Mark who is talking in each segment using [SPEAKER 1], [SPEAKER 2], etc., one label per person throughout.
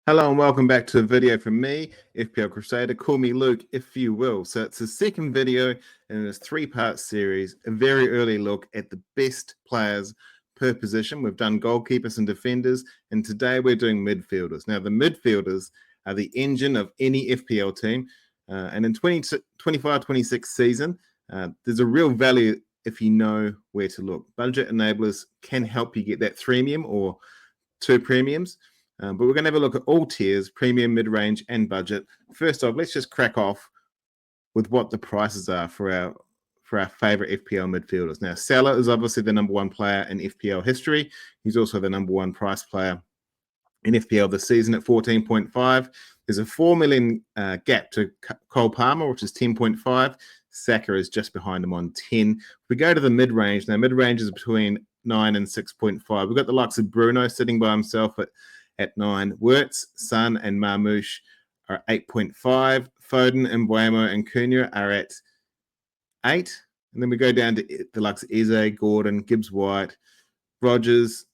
[SPEAKER 1] Hello and welcome back to a video from me, FPL Crusader. Call me Luke, if you will. So it's the second video in this three-part series, a very early look at the best players per position. We've done goalkeepers and defenders, and today we're doing midfielders. Now, the midfielders are the engine of any FPL team, and in 25-26 season, there's a real value if you know where to look. Budget enablers can help you get that premium or two premiums. But we're going to have a look at all tiers, premium, mid-range, and budget. First off, let's just crack off with what the prices are for our favorite FPL midfielders. Now, Salah is obviously the number one player in FPL history. He's also the number one price player in FPL this season at 14.5. There's a 4 million gap to Cole Palmer, which is 10.5. Saka is just behind him on 10. If we go to the mid-range, now mid-range is between 9 and 6.5. We've got the likes of Bruno sitting by himself at 9. Wirtz, Son, and Marmoush are 8.5. Foden, Mbeumo, and Cunha are at 8. And then we go down to the likes of Eze, Gordon, Gibbs-White, Rogers,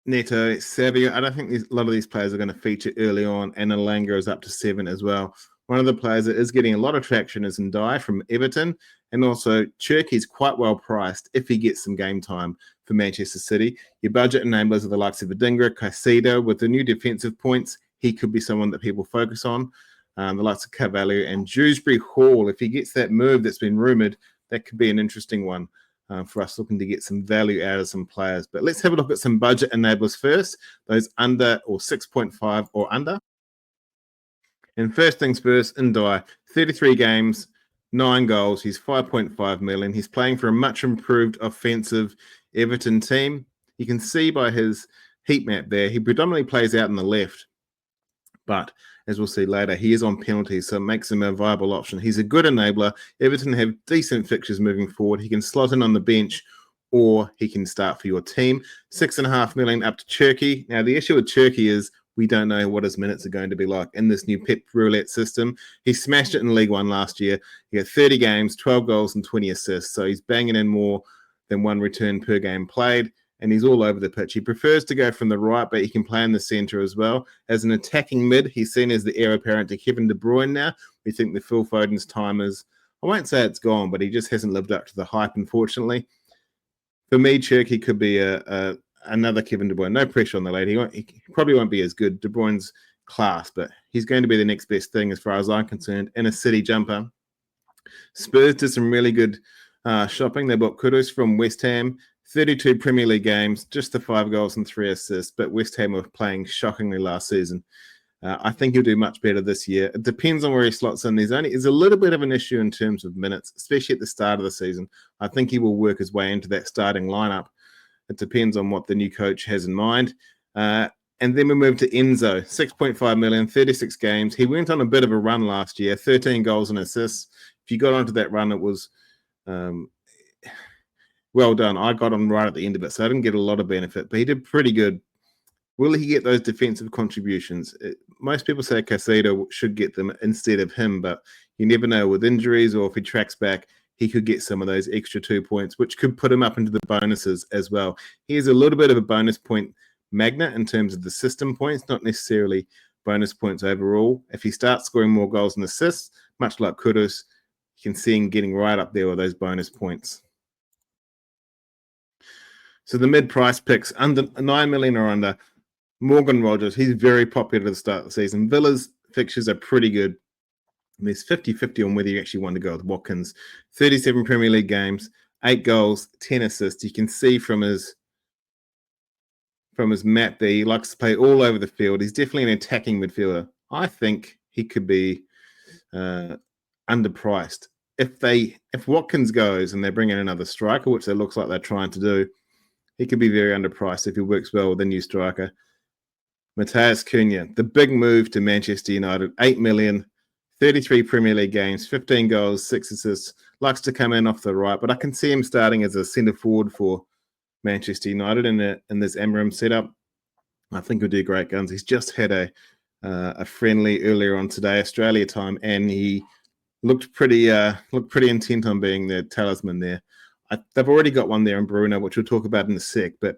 [SPEAKER 1] Neto, Savio. I don't think a lot of these players are going to feature early on, and Alanga is up to 7 as well. One of the players that is getting a lot of traction is Ndai from Everton, and also Cherky's quite well priced if he gets some game time for Manchester City. Your budget enablers are the likes of Adingra, Caicedo. With the new defensive points, he could be someone that people focus on. The likes of Carvalho and Dewsbury Hall. If he gets that move that's been rumoured, that could be an interesting one for us looking to get some value out of some players. But let's have a look at some budget enablers first, those under or 6.5 or under. And first things first, Ndai, 33 games, 9 goals. He's 5.5 million. He's playing for a much improved offensive Everton team. You can see by his heat map there, he predominantly plays out on the left. But as we'll see later, he is on penalties, so it makes him a viable option. He's a good enabler. Everton have decent fixtures moving forward. He can slot in on the bench, or he can start for your team. 6.5 million up to Cherky. Now, the issue with Cherky is we don't know what his minutes are going to be like in this new Pep roulette system. He smashed it in League One last year. He had 30 games, 12 goals, and 20 assists. So he's banging in more than one return per game played, and he's all over the pitch. He prefers to go from the right, but he can play in the centre as well. As an attacking mid, he's seen as the heir apparent to Kevin De Bruyne now. We think the Phil Foden's time is, I won't say it's gone, but he just hasn't lived up to the hype, unfortunately. For me, Cherky could be another Kevin De Bruyne. No pressure on the lad. He probably won't be as good. De Bruyne's class, but he's going to be the next best thing as far as I'm concerned in a City jumper. Spurs did some really good shopping. They bought Kudus from West Ham, 32 Premier League games, just the 5 goals and 3 assists, but West Ham were playing shockingly last season. I think he'll do much better this year. It depends on where he slots in. There's a little bit of an issue in terms of minutes, especially at the start of the season. I think he will work his way into that starting lineup. It depends on what the new coach has in mind. And then we move to Enzo, 6.5 million, 36 games. He went on a bit of a run last year, 13 goals and assists. If you got onto that run, it was well done. I got on right at the end of it, so I didn't get a lot of benefit, but he did pretty good. Will he get those defensive contributions? Most people say Caicedo should get them instead of him, but you never know with injuries, or if he tracks back, he could get some of those extra 2 points, which could put him up into the bonuses as well. He has a little bit of a bonus point magnet in terms of the system points, not necessarily bonus points overall. If he starts scoring more goals and assists, much like Kudus, you can see him getting right up there with those bonus points. So the mid-price picks, under 9 million or under. Morgan Rogers, he's very popular at the start of the season. Villa's fixtures are pretty good. And there's 50-50 on whether you actually want to go with Watkins. 37 Premier League games, 8 goals, 10 assists. You can see from his map there, he likes to play all over the field. He's definitely an attacking midfielder. I think he could be underpriced. If Watkins goes and they bring in another striker, which it looks like they're trying to do, he could be very underpriced if he works well with a new striker. Matheus Cunha, the big move to Manchester United, 8 million, 33 Premier League games, 15 goals, 6 assists, likes to come in off the right, but I can see him starting as a centre forward for Manchester United in this Amarim setup. I think he'll do great guns. He's just had a friendly earlier on today, Australia time, and he looked pretty intent on being the talisman there. They've already got one there in Bruno, which we'll talk about in a sec, but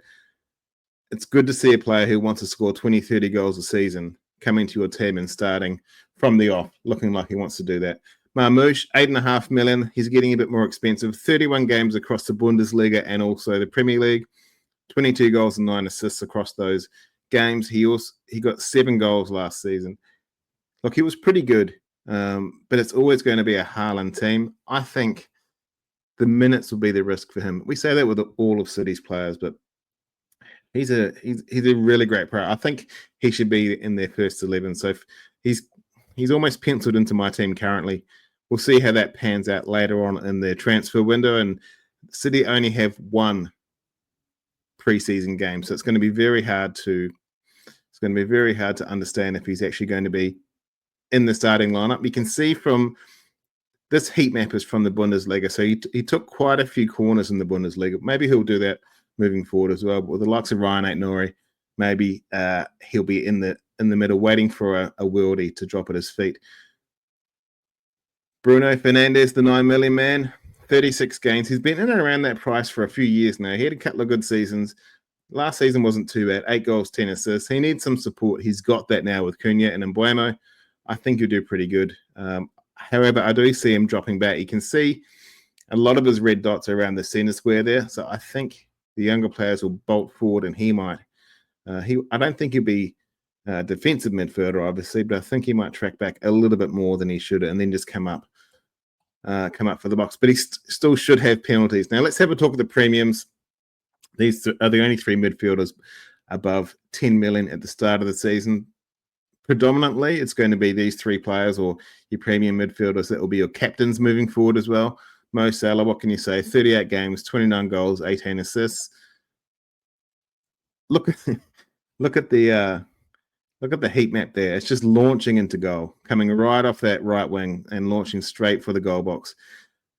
[SPEAKER 1] it's good to see a player who wants to score 20, 30 goals a season coming to your team and starting from the off, looking like he wants to do that. Marmoush, $8.5 million. He's getting a bit more expensive. 31 games across the Bundesliga and also the Premier League. 22 goals and 9 assists across those games. He got 7 goals last season. Look, he was pretty good, but it's always going to be a Haaland team. I think the minutes will be the risk for him. We say that with all of City's players, but he's a really great player. I think he should be in their first 11. So he's almost penciled into my team currently. We'll see how that pans out later on in their transfer window. And City only have one preseason game, so it's going to be very hard to understand if he's actually going to be in the starting lineup. You can see from this heat map is from the Bundesliga, so he took quite a few corners in the Bundesliga. Maybe he'll do that moving forward as well. But with the likes of Ryan Aït-Nouri, maybe he'll be in the middle, waiting for a worldie to drop at his feet. Bruno Fernandes, the 9 million man, 36 games. He's been in and around that price for a few years now. He had a couple of good seasons. Last season wasn't too bad. 8 goals, 10 assists. He needs some support. He's got that now with Cunha and Mbeumo. I think he'll do pretty good. However, I do see him dropping back. You can see a lot of his red dots around the center square there. So I think the younger players will bolt forward, and he might. I don't think he'll be a defensive midfielder, obviously, but I think he might track back a little bit more than he should, and then just come up for the box. But he still should have penalties. Now let's have a talk of the premiums. These are the only 3 midfielders above 10 million at the start of the season. Predominantly, it's going to be these 3 players or your premium midfielders that will be your captains moving forward as well. Mo Salah, what can you say? 38 games, 29 goals, 18 assists. Look at the heat map there. It's just launching into goal, coming right off that right wing and launching straight for the goal box.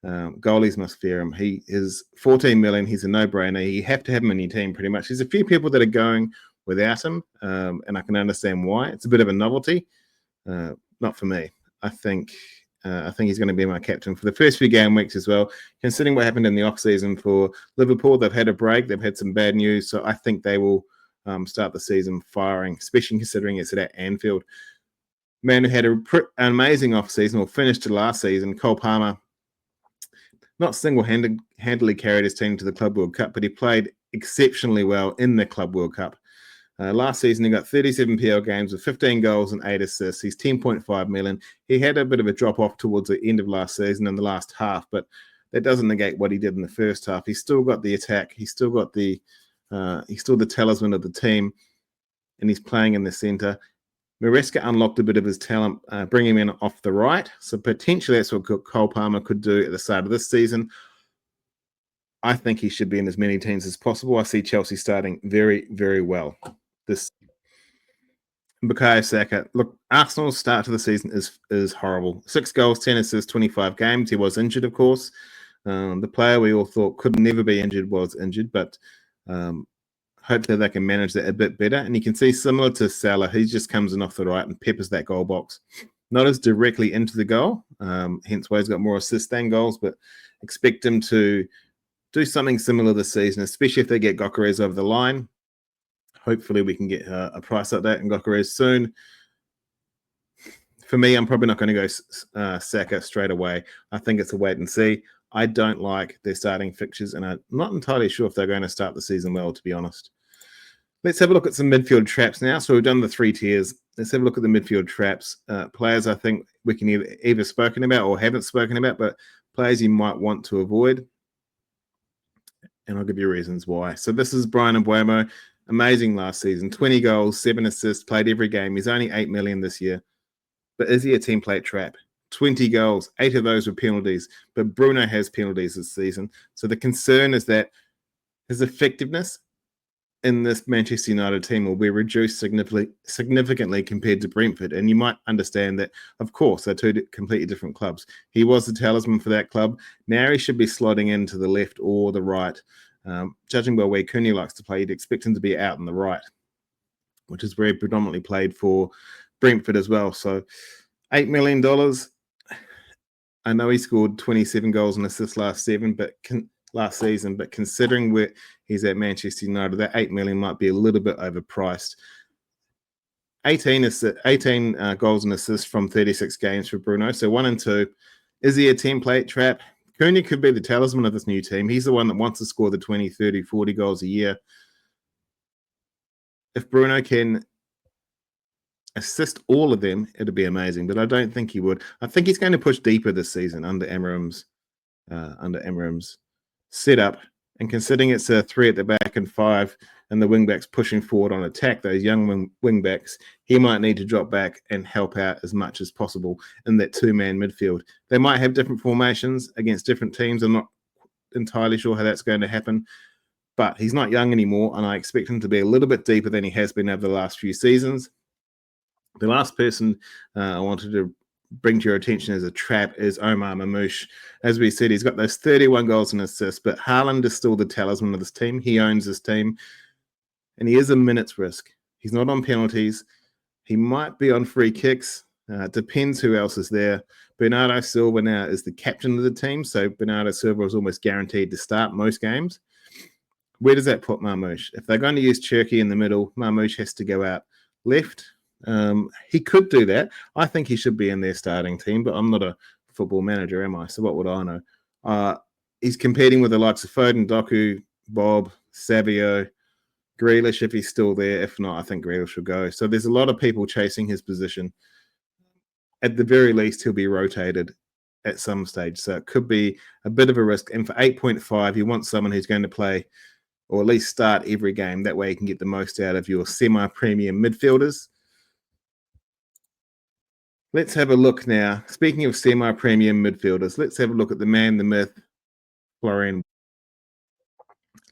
[SPEAKER 1] Goalies must fear him. He is 14 million. He's a no-brainer. You have to have him in your team pretty much. There's a few people that are going without him, and I can understand why. It's a bit of a novelty. Not for me. I think he's going to be my captain for the first few game weeks as well. Considering what happened in the off-season for Liverpool, they've had a break. They've had some bad news, so I think they will start the season firing, especially considering it's at Anfield. Man who had an amazing off-season, or finished the last season, Cole Palmer, not single-handedly carried his team to the Club World Cup, but he played exceptionally well in the Club World Cup. Last season, he got 37 PL games with 15 goals and 8 assists. He's 10.5 million. He had a bit of a drop-off towards the end of last season in the last half, but that doesn't negate what he did in the first half. He's still got the attack. He's still the talisman of the team, and he's playing in the centre. Maresca unlocked a bit of his talent, bringing him in off the right. So potentially that's what Cole Palmer could do at the start of this season. I think he should be in as many teams as possible. I see Chelsea starting very, very well. This Bukayo Saka. Look, Arsenal's start to the season is horrible. 6 goals, 10 assists, 25 games. He was injured, of course. The player we all thought could never be injured was injured, but hopefully they can manage that a bit better. And you can see, similar to Salah, he just comes in off the right and peppers that goal box. Not as directly into the goal, hence why he's got more assists than goals, but expect him to do something similar this season, especially if they get Gyökeres over the line. Hopefully we can get a price like that in Gyökeres soon. For me, I'm probably not going to go Saka straight away. I think it's a wait and see. I don't like their starting fixtures, and I'm not entirely sure if they're going to start the season well, to be honest. Let's have a look at some midfield traps now. So we've done the 3 tiers. Let's have a look at the midfield traps. Players I think we can either spoken about or haven't spoken about, but players you might want to avoid. And I'll give you reasons why. So this is Bryan Mbeumo. Amazing last season. 20 goals, 7 assists, played every game. He's only 8 million this year. But is he a team plate trap? 20 goals, 8 of those were penalties. But Bruno has penalties this season. So the concern is that his effectiveness in this Manchester United team will be reduced significantly compared to Brentford. And you might understand that, of course, they're 2 completely different clubs. He was the talisman for that club. Now he should be slotting into the left or the right. Judging by where Cunha likes to play, you'd expect him to be out on the right, which is where he predominantly played for Brentford as well. So $8 million. I know he scored 27 goals and assists last season, but considering where he's at Manchester United, that $8 million might be a little bit overpriced. 18 goals and assists from 36 games for Bruno. So 1 and 2. Is he a template trap? Cunha could be the talisman of this new team. He's the one that wants to score the 20, 30, 40 goals a year. If Bruno can assist all of them, it'd be amazing. But I don't think he would. I think he's going to push deeper this season under Amarim's setup. And considering it's a 3 at the back and 5, and the wingbacks pushing forward on attack, those young wingbacks, he might need to drop back and help out as much as possible in that 2-man midfield. They might have different formations against different teams. I'm not entirely sure how that's going to happen, but he's not young anymore, and I expect him to be a little bit deeper than he has been over the last few seasons. The last person I wanted to bring to your attention as a trap is Omar Mamouche. As we said, he's got those 31 goals and assists, but Haaland is still the talisman of this team. He owns this team, and he is a minutes risk. He's not on penalties. He might be on free kicks. Depends who else is there. Bernardo Silva now is the captain of the team, so Bernardo Silva is almost guaranteed to start most games. Where does that put Mamouche? If they're going to use Cherki in the middle, Mamouche has to go out left. He could do that. I think he should be in their starting team, but I'm not a football manager, am I? So what would I know? He's competing with the likes of Foden, Doku, Bob, Savio, Grealish if he's still there. If not, I think Grealish will go. So there's a lot of people chasing his position. At the very least, he'll be rotated at some stage. So it could be a bit of a risk. And for 8.5, you want someone who's going to play or at least start every game. That way you can get the most out of your semi-premium midfielders. Let's have a look now. Speaking of semi-premium midfielders, let's have a look at the man, the myth, Florian.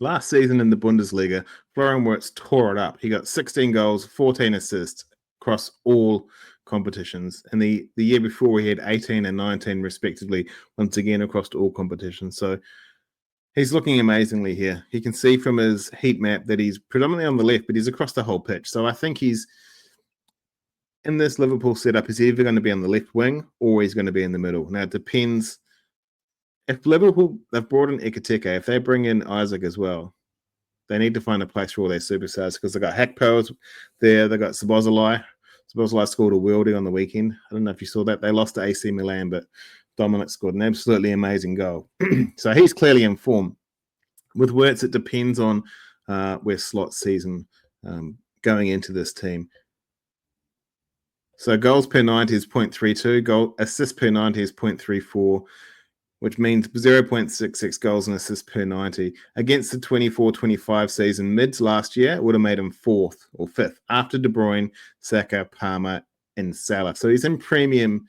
[SPEAKER 1] Last season in the Bundesliga, Florian Wirtz tore it up. He got 16 goals, 14 assists across all competitions. And the year before, he had 18 and 19 respectively, once again across all competitions. So he's looking amazingly here. You can see from his heat map that he's predominantly on the left, but he's across the whole pitch. So I think he's in this Liverpool setup, he's either going to be on the left wing or he's going to be in the middle. Now, it depends. If Liverpool, they've brought in Ekitike, if they bring in Isaac as well, they need to find a place for all their superstars because they've got Hakpo there, they've got Szoboszlai. Szoboszlai scored a worldie on the weekend. I don't know if you saw that. They lost to AC Milan, but Dominic scored an absolutely amazing goal. So he's clearly in form. With Wirtz, it depends on where Slot sees him going into this team. So goals per 90 is 0.32, goal assists per 90 is 0.34, which means 0.66 goals and assists per 90. Against the 24-25 season, mids last year, it would have made him 4th or 5th after De Bruyne, Saka, Palmer, and Salah. So he's in premium.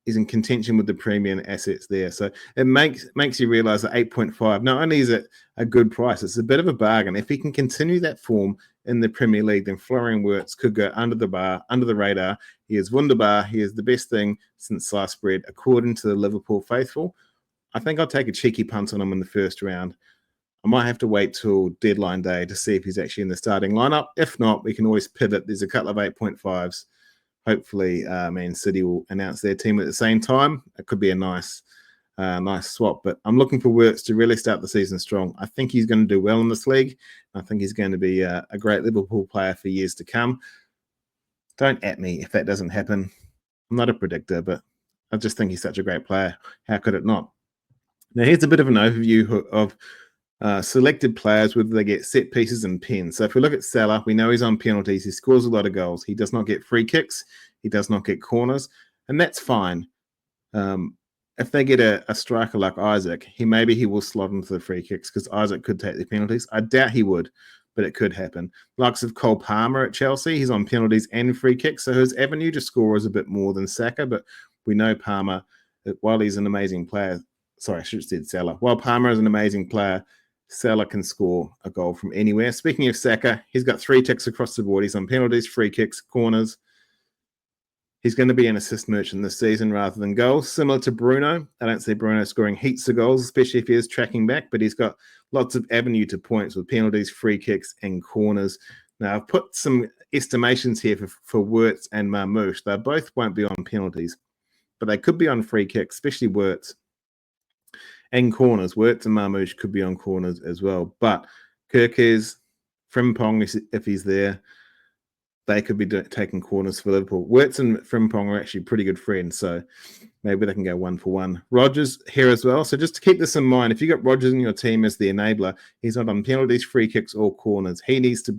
[SPEAKER 1] He's in contention with the premium assets there. So it makes you realize that 8.5, not only is it a good price, it's a bit of a bargain. If he can continue that form in the Premier League, then Florian Wirtz could go under the radar. He is wunderbar. He is the best thing since sliced bread, according to the Liverpool faithful. I think I'll take a cheeky punt on him in the first round. I might have to wait till deadline day to see if he's actually in the starting lineup. If not, we can always pivot. There's a couple of 8.5s. Hopefully, Man City will announce their team at the same time. It could be a nice swap. But I'm looking for Wirtz to really start the season strong. I think he's going to do well in this league. I think he's going to be a great Liverpool player for years to come. Don't at me if that doesn't happen. I'm not a predictor, but I just think he's such a great player. How could it not? Now, here's a bit of an overview of selected players, whether they get set pieces and pins. So if we look at Salah, we know he's on penalties. He scores a lot of goals. He does not get free kicks. He does not get corners. And that's fine. If they get a striker like Isaac, maybe he will slot into the free kicks because Isaac could take the penalties. I doubt he would, but it could happen. Likes of Cole Palmer at Chelsea, he's on penalties and free kicks, so his avenue to score is a bit more than Saka, but we know Palmer, while he's an amazing player, sorry, I should have said Salah. While Palmer is an amazing player, Salah can score a goal from anywhere. Speaking of Saka, he's got 3 ticks across the board. He's on penalties, free kicks, corners. He's going to be an assist merchant this season rather than goals. Similar to Bruno. I don't see Bruno scoring heaps of goals, especially if he is tracking back, but he's got lots of avenue to points with penalties, free kicks, and corners. Now, I've put some estimations here for Wirtz and Marmoush. They both won't be on penalties, but they could be on free kicks, especially Wirtz. And corners. Wirtz and Marmoush could be on corners as well. But Kirkes, Frimpong, if he's there, they could be taking corners for Liverpool. Wirtz and Frimpong are actually pretty good friends, so maybe they can go 1-for-1. Rodgers here as well. So just to keep this in mind, if you got Rodgers in your team as the enabler, he's not on penalties, free kicks, or corners. He needs to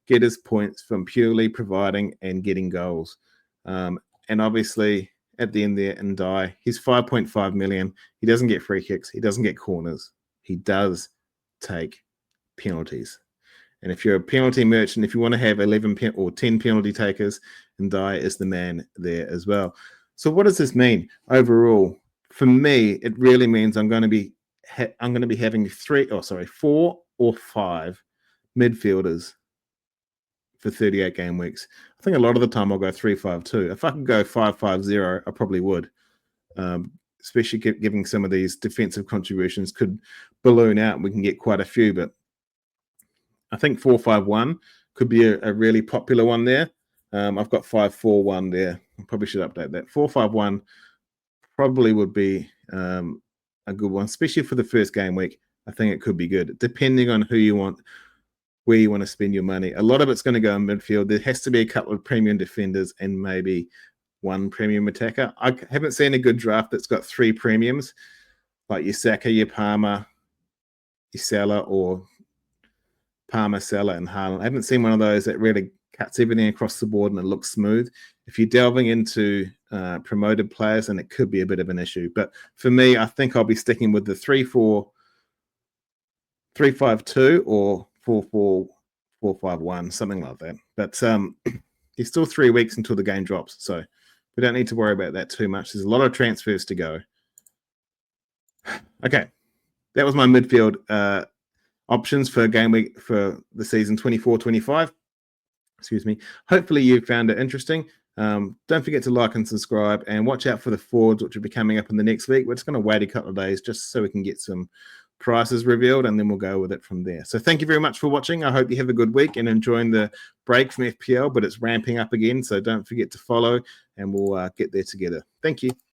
[SPEAKER 1] get his points from purely providing and getting goals. And obviously, at the end there, and die, he's 5.5 million. He doesn't get free kicks. He doesn't get corners. He does take penalties. And if you're a penalty merchant, if you want to have 11 or 10 penalty takers, and die is the man there as well. So what does this mean overall? For me, it really means I'm going to be having 4 or 5 midfielders for 38 game weeks. I think a lot of the time I'll go 3-5-2. If I could go 5-5-0, I probably would. Especially giving some of these defensive contributions could balloon out and we can get quite a few, but I think 4-5-1 could be a really popular one there. I've got 5-4-1 there. I probably should update that. 4-5-1 probably would be a good one, especially for the first game week. I think it could be good, depending on who you want, where you want to spend your money. A lot of it's going to go in midfield. There has to be a couple of premium defenders and maybe one premium attacker. I haven't seen a good draft that's got 3 premiums, like your Saka, your Palmer, your Salah, or Palmer, Salah, and Haaland. I haven't seen one of those that really cuts everything across the board and it looks smooth. If you're delving into promoted players, then it could be a bit of an issue. But for me, I think I'll be sticking with the 3-5-2 or 4-4-1, something like that. But there's still 3 weeks until the game drops, so we don't need to worry about that too much. There's a lot of transfers to go. Okay, that was my midfield options for game week for the season 24-25. Excuse me. Hopefully you found it interesting. Don't forget to like and subscribe, and watch out for the forwards, which will be coming up in the next week. We're just going to wait a couple of days just so we can get some prices revealed, and then we'll go with it from there. So thank you very much for watching. I hope you have a good week and enjoying the break from FPL, but it's ramping up again, so don't forget to follow, and we'll get there together. Thank you.